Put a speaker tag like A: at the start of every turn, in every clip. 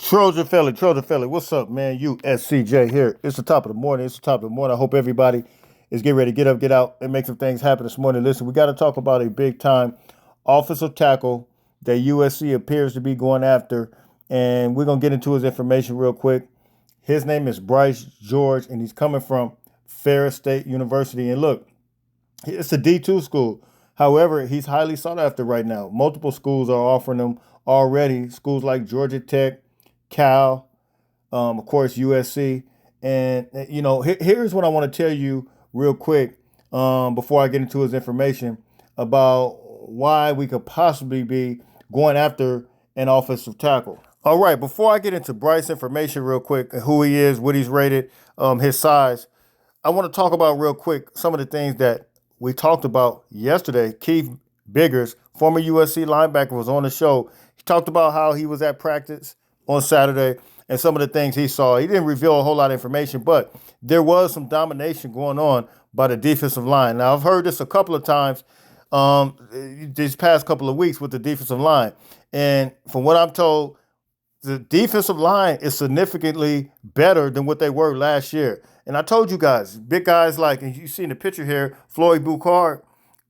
A: Trojan Felly, what's up, man? USCJ here. It's the top of the morning. It's the top of the morning. I hope everybody is getting ready to get up, get out, and make some things happen this morning. Listen, we got to talk about a big time offensive tackle that USC appears to be going after, and we're gonna get into his information real quick. His name is Bryce George, and he's coming from Ferris State University. And look, it's a D2 school. However, he's highly sought after right now. Multiple schools are offering him already. Schools like Georgia Tech, Cal, of course, USC. And, here's what I want to tell you real quick before I get into his information about why we could possibly be going after an offensive tackle. All right, before I get into Bryce information real quick, who he is, what he's rated, his size, I want to talk about real quick some of the things that we talked about yesterday. Keith Biggers, former USC linebacker, was on the show. He talked about how he was at practice on Saturday and some of the things he saw. He didn't reveal a whole lot of information, but there was some domination going on by the defensive line. Now, I've heard this a couple of times these past couple of weeks with the defensive line. And from what I'm told, the defensive line is significantly better than what they were last year. And I told you guys, big guys like, and you see in the picture here, Floyd Bucard,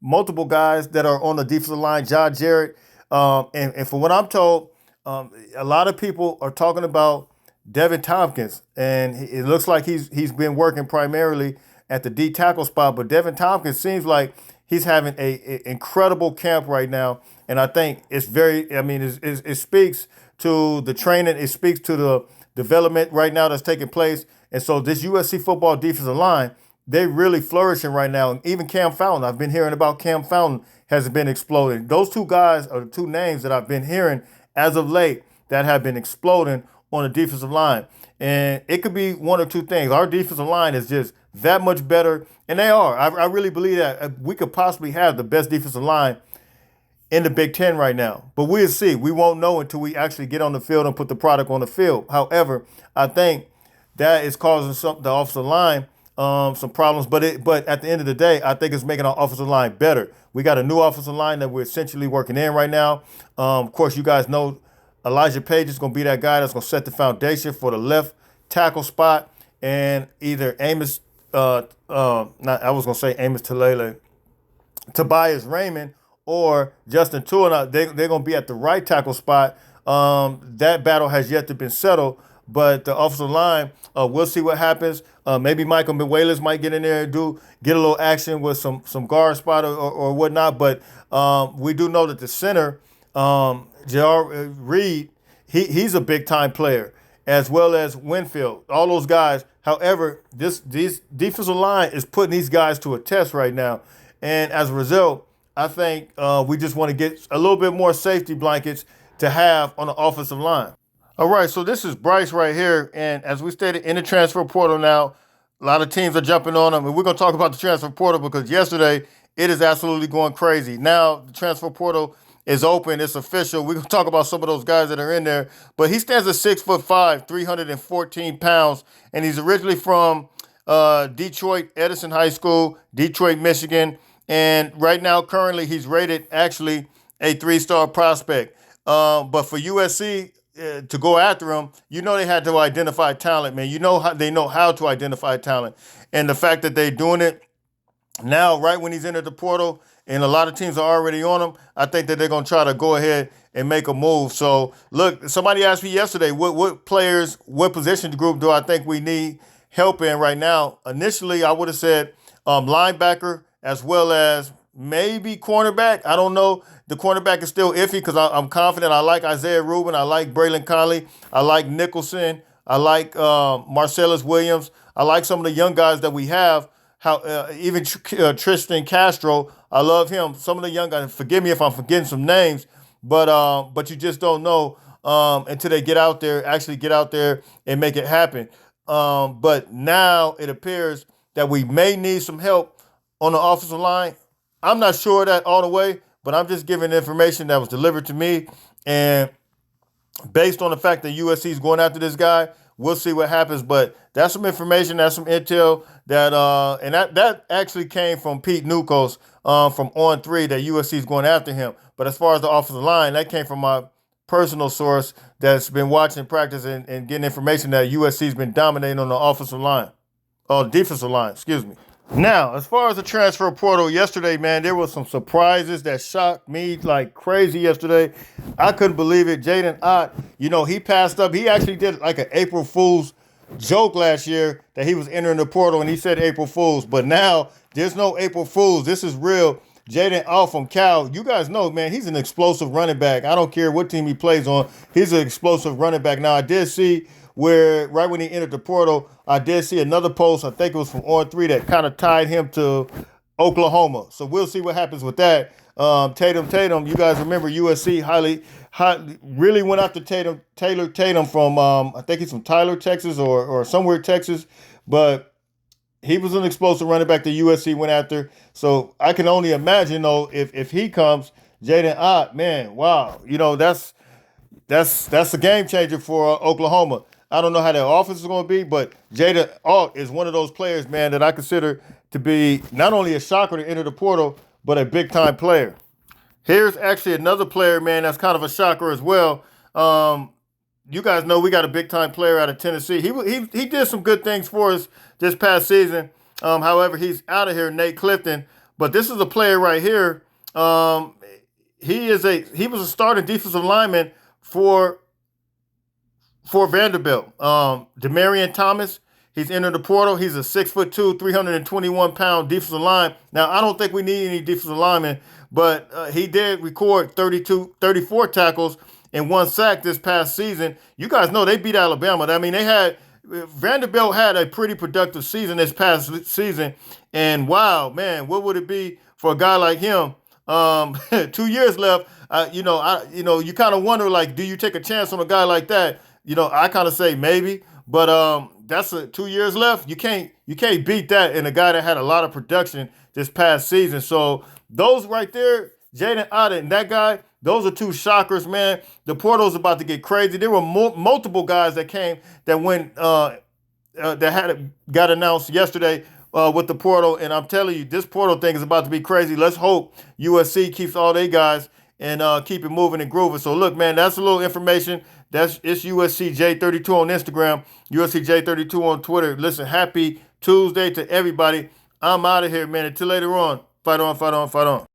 A: multiple guys that are on the defensive line, John Jarrett. And from what I'm told, a lot of people are talking about Devin Tompkins, and it looks like he's been working primarily at the D tackle spot. But Devin Tompkins seems like he's having a incredible camp right now, and I think it's very. I mean, it speaks to the training. It speaks to the development right now that's taking place. And so this USC football defensive line, they're really flourishing right now. And even Cam Fountain, I've been hearing about Cam Fountain has been exploding. Those two guys are the two names that I've been hearing as of late that have been exploding on the defensive line. And it could be one or two things. Our defensive line is just that much better. And they are. I really believe that we could possibly have the best defensive line in the Big Ten right now. But we'll see. We won't know until we actually get on the field and put the product on the field. However, I think that is causing the offensive line some problems. But at the end of the day, I think it's making our offensive line better. We got a new offensive line that we're essentially working in right now. Of course, you guys know Elijah Page is going to be that guy that's going to set the foundation for the left tackle spot. And either Amos, I was going to say Amos Talele, Tobias Raymond, or Justin Tuana, they're going to be at the right tackle spot. That battle has yet to be settled, but the offensive line, we'll see what happens. Maybe Michael Miwalis might get in there and get a little action with some guard spot or whatnot. But we do know that the center, J.R. Reed, he's a big time player, as well as Winfield. All those guys. However, this defensive line is putting these guys to a test right now, and as a result, I think we just want to get a little bit more safety blankets to have on the offensive line. All right, so this is Bryce right here, and as we stated, in the transfer portal now, a lot of teams are jumping on him, and we're going to talk about the transfer portal because yesterday it is absolutely going crazy. Now the transfer portal is open, it's official. We're going to talk about some of those guys that are in there, but he stands at 6'5", 314 pounds, and he's originally from Detroit Edison High School, Detroit, Michigan. And right now, currently, he's rated actually a 3-star prospect. But for USC to go after him, they had to identify talent, man. They know how to identify talent. And the fact that they're doing it now, right when he's entered the portal, and a lot of teams are already on him, I think that they're going to try to go ahead and make a move. So, look, somebody asked me yesterday, what players, what position group do I think we need help in right now? Initially, I would have said linebacker, as well as maybe cornerback. I don't know. The cornerback is still iffy because I'm confident. I like Isaiah Rubin. I like Braylon Conley. I like Nicholson. I like Marcellus Williams. I like some of the young guys that we have. Even Tristan Castro. I love him. Some of the young guys. Forgive me if I'm forgetting some names, but you just don't know until they actually get out there and make it happen. But now it appears that we may need some help on the offensive line. I'm not sure of that all the way, but I'm just giving information that was delivered to me. And based on the fact that USC is going after this guy, we'll see what happens. But that's some information, that's some intel that actually came from Pete Nukos from On3 that USC is going after him. But as far as the offensive line, that came from my personal source that's been watching practice and getting information that USC's been dominating on the offensive line, or defensive line, excuse me. Now, as far as the transfer portal yesterday, man, there was some surprises that shocked me like crazy yesterday. I couldn't believe it. Jaden Ott, he passed up. He actually did like an April Fool's joke last year that he was entering the portal and he said April Fool's. But now there's no April Fool's. This is real. Jaden Ott from Cal, you guys know, man, he's an explosive running back. I don't care what team he plays on. He's an explosive running back. Now, I did see where right when he entered the portal, I did see another post, I think it was from On3, that kind of tied him to Oklahoma. So we'll see what happens with that. Tatum, you guys remember USC really went after Tatum from, I think he's from Tyler, Texas or somewhere, Texas. But he was an explosive running back that USC went after. So I can only imagine, though, if he comes, Jaden Ott, man, wow. That's a game changer for Oklahoma. I don't know how their offense is going to be, but Jaden Alt is one of those players, man, that I consider to be not only a shocker to enter the portal, but a big-time player. Here's actually another player, man, that's kind of a shocker as well. You guys know we got a big-time player out of Tennessee. He did some good things for us this past season. However, he's out of here, Nate Clifton. But this is a player right here. He was a starting defensive lineman for Vanderbilt. Demarion Thomas, he's entered the portal. He's a 6'2", 321-pound defensive line. Now, I don't think we need any defensive linemen, but he did record 34 tackles and 1 sack this past season. You guys know they beat Alabama. I mean, Vanderbilt had a pretty productive season this past season. And wow, man, what would it be for a guy like him? 2 years left. You kind of wonder, like, do you take a chance on a guy like that? I kind of say maybe, but that's 2 years left. You can't beat that in a guy that had a lot of production this past season. So those right there, Jaden Ott and that guy, those are 2 shockers, man. The portal's about to get crazy. There were multiple guys that came that got announced yesterday with the portal, and I'm telling you, this portal thing is about to be crazy. Let's hope USC keeps all their guys and keep it moving and grooving. So look, man, that's a little information. It's USCJ32 on Instagram, USCJ32 on Twitter. Listen, happy Tuesday to everybody. I'm out of here, man. Until later on, fight on, fight on, fight on.